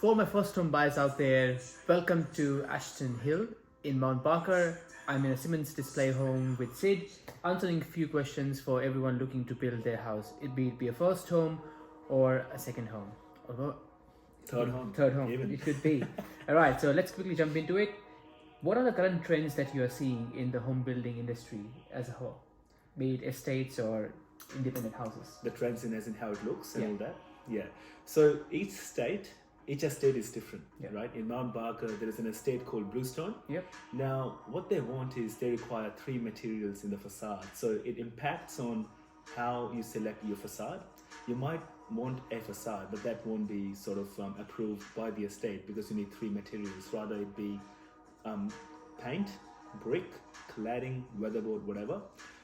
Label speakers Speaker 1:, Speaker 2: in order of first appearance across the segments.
Speaker 1: For my first home buyers out there, welcome to Ashton Hill in Mount Barker. I'm in a Simonds display home with Sid, answering a few questions for everyone looking to build their house. It be a first home or a second home. Or third home.
Speaker 2: Even.
Speaker 1: It could be. Alright, so let's quickly jump into it. What are the current trends that you are seeing in the home building industry as a whole? Be it estates or independent houses.
Speaker 2: The trends in as in how it looks and
Speaker 1: Yeah.
Speaker 2: all that. Yeah. So each estate is different,
Speaker 1: Yeah.
Speaker 2: right? In Mount Barker, there is an estate called Bluestone.
Speaker 1: Yep.
Speaker 2: Now, what they want is they require 3 materials in the facade. So it impacts on how you select your facade. You might want a facade, but that won't be sort of approved by the estate because you need 3 materials. Rather, it be paint, brick, cladding, weatherboard, whatever.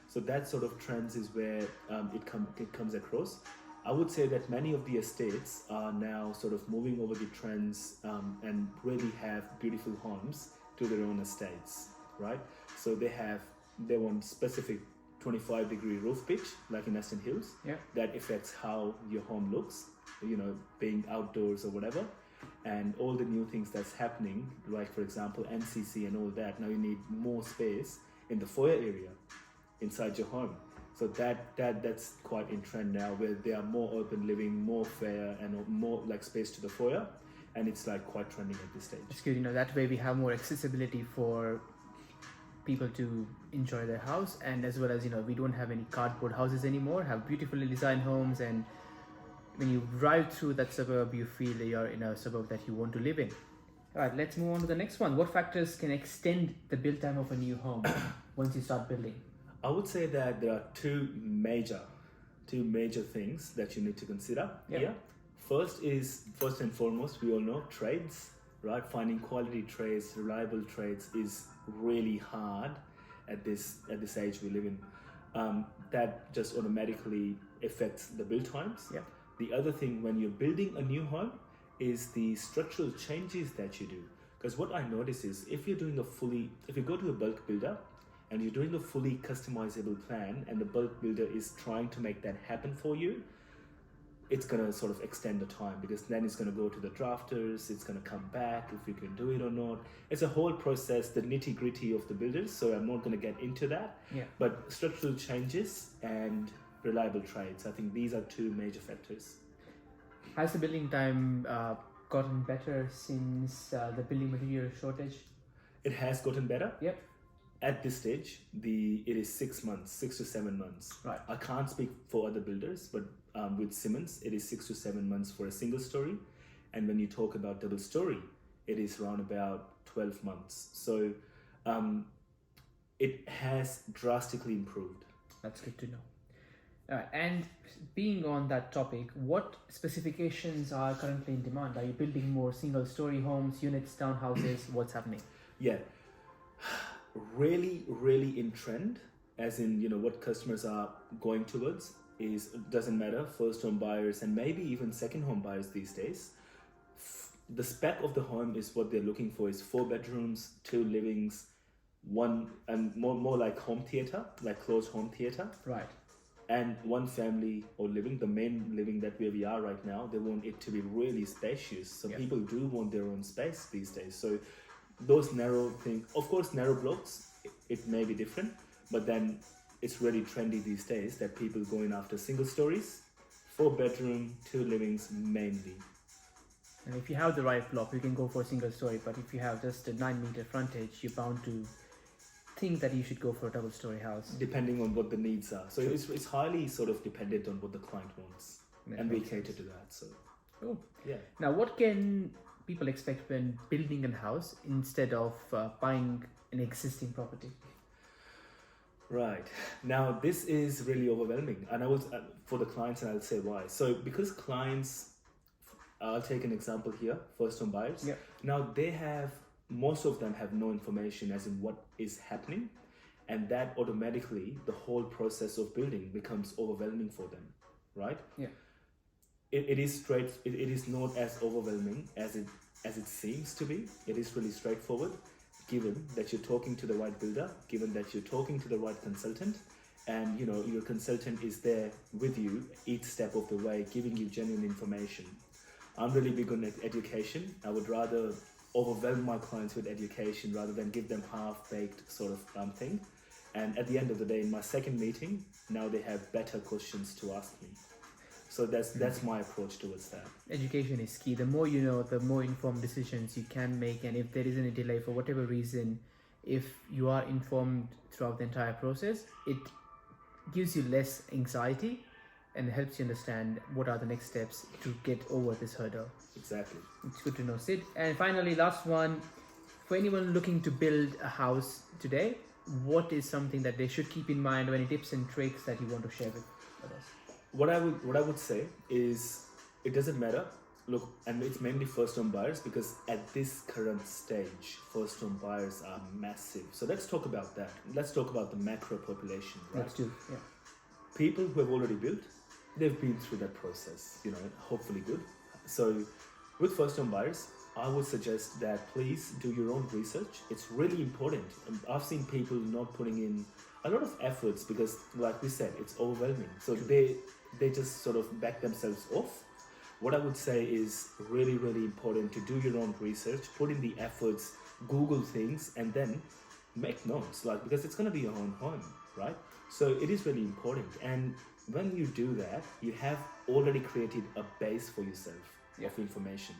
Speaker 2: So that sort of trends is where it comes across. I would say that many of the estates are now sort of moving over the trends and really have beautiful homes to their own estates, right? So they want specific 25-degree roof pitch, like in Aston Hills.
Speaker 1: Yeah.
Speaker 2: That affects how your home looks, being outdoors or whatever. And all the new things that's happening, like for example NCC and all that. Now you need more space in the foyer area inside your home. So that's quite in trend now, where there are more open living, more fair, and more like space to the foyer, and it's like quite trending at this stage.
Speaker 1: It's good, that way we have more accessibility for people to enjoy their house, and as well as we don't have any cardboard houses anymore, have beautifully designed homes, and when you drive through that suburb you feel that you're in a suburb that you want to live in. All right, let's move on to the next one. What factors can extend the build time of a new home once you start building?
Speaker 2: I would say that there are two major things that you need to consider here. First and foremost, we all know trades, right? Finding quality trades, reliable trades is really hard at this age we live in. That just automatically affects the build times.
Speaker 1: Yeah.
Speaker 2: The other thing, when you're building a new home, is the structural changes that you do. Because what I notice is if you go to a bulk builder and you're doing a fully customizable plan and the bulk builder is trying to make that happen for you, it's going to sort of extend the time, because then it's going to go to the drafters, it's going to come back if you can do it or not. It's a whole process, the nitty gritty of the builders, so I'm not going to get into that.
Speaker 1: Yeah.
Speaker 2: But structural changes and reliable trades, I think these are two major factors.
Speaker 1: Has the building time gotten better since the building material shortage?
Speaker 2: It has gotten better.
Speaker 1: Yep.
Speaker 2: At this stage, it is 6 months, 6 to 7 months.
Speaker 1: Right.
Speaker 2: I can't speak for other builders, but with Simonds, it is 6 to 7 months for a single story. And when you talk about double story, it is around about 12 months. So it has drastically improved.
Speaker 1: That's good to know. And being on that topic, what specifications are currently in demand? Are you building more single story homes, units, townhouses? What's happening?
Speaker 2: Yeah. Really in trend, as in what customers are going towards doesn't matter, first home buyers and maybe even second home buyers these days. The spec of the home is what they're looking for is 4 bedrooms, 2 livings, one, and more like home theater, like closed home theater.
Speaker 1: Right.
Speaker 2: And 1 family or living, the main living that where we are right now, they want it to be really spacious. So
Speaker 1: Yep.
Speaker 2: people do want their own space these days. So those narrow things, of course, narrow blocks, it may be different, but then it's really trendy these days that people going after single stories, 4 bedroom, 2 livings mainly.
Speaker 1: And if you have the right block, you can go for a single story, but if you have just a 9-meter frontage, you're bound to think that you should go for a double story house.
Speaker 2: Depending on what the needs are. So it's highly sort of dependent on what the client wants.
Speaker 1: That
Speaker 2: And we
Speaker 1: makes
Speaker 2: cater
Speaker 1: sense.
Speaker 2: to that. So
Speaker 1: Cool.
Speaker 2: yeah.
Speaker 1: Now, what can people expect when building a house instead of buying an existing property?
Speaker 2: Right. Now, this is really overwhelming. And I was for the clients, and I'll say why. So because clients, I'll take an example here, first home buyers.
Speaker 1: Yep.
Speaker 2: Now most of them have no information as in what is happening, and that automatically the whole process of building becomes overwhelming for them, right?
Speaker 1: Yeah.
Speaker 2: It is not as overwhelming as it seems to be. It is really straightforward, given that you're talking to the right builder, given that you're talking to the right consultant, and your consultant is there with you each step of the way, giving you genuine information. I'm really big on education. I would rather overwhelm my clients with education rather than give them half-baked sort of thing. And at the end of the day, in my second meeting, now they have better questions to ask me. So that's my approach towards that.
Speaker 1: Education is key. The more you know, the more informed decisions you can make. And if there is any delay for whatever reason, if you are informed throughout the entire process, it gives you less anxiety and helps you understand what are the next steps to get over this hurdle.
Speaker 2: Exactly.
Speaker 1: It's good to know, Sid. And finally, last one, for anyone looking to build a house today, what is something that they should keep in mind, or any tips and tricks that you want to share with us?
Speaker 2: What I would say is, it doesn't matter. Look, and it's mainly first-home buyers, because at this current stage, first-home buyers are massive. So let's talk about that. Let's talk about the macro population, right?
Speaker 1: Let's do, yeah.
Speaker 2: People who have already built, they've been through that process, hopefully good. So with first-home buyers, I would suggest that please do your own research. It's really important. I've seen people not putting in a lot of efforts because, like we said, it's overwhelming. So they just sort of back themselves off. What I would say is really, really important to do your own research, put in the efforts, Google things, and then make notes, because it's going to be your own home, right? So it is really important. And when you do that, you have already created a base for yourself of information.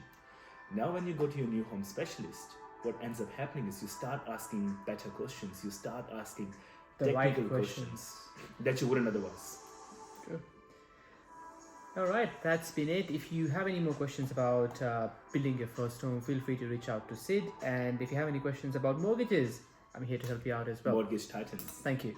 Speaker 2: Now, when you go to your new home specialist, what ends up happening is you start asking better questions. You start asking
Speaker 1: The
Speaker 2: technical
Speaker 1: right questions
Speaker 2: that you wouldn't otherwise.
Speaker 1: True. All right, that's been it. If you have any more questions about building your first home, feel free to reach out to Sid. And if you have any questions about mortgages, I'm here to help you out as well.
Speaker 2: Mortgage Titans.
Speaker 1: Thank you.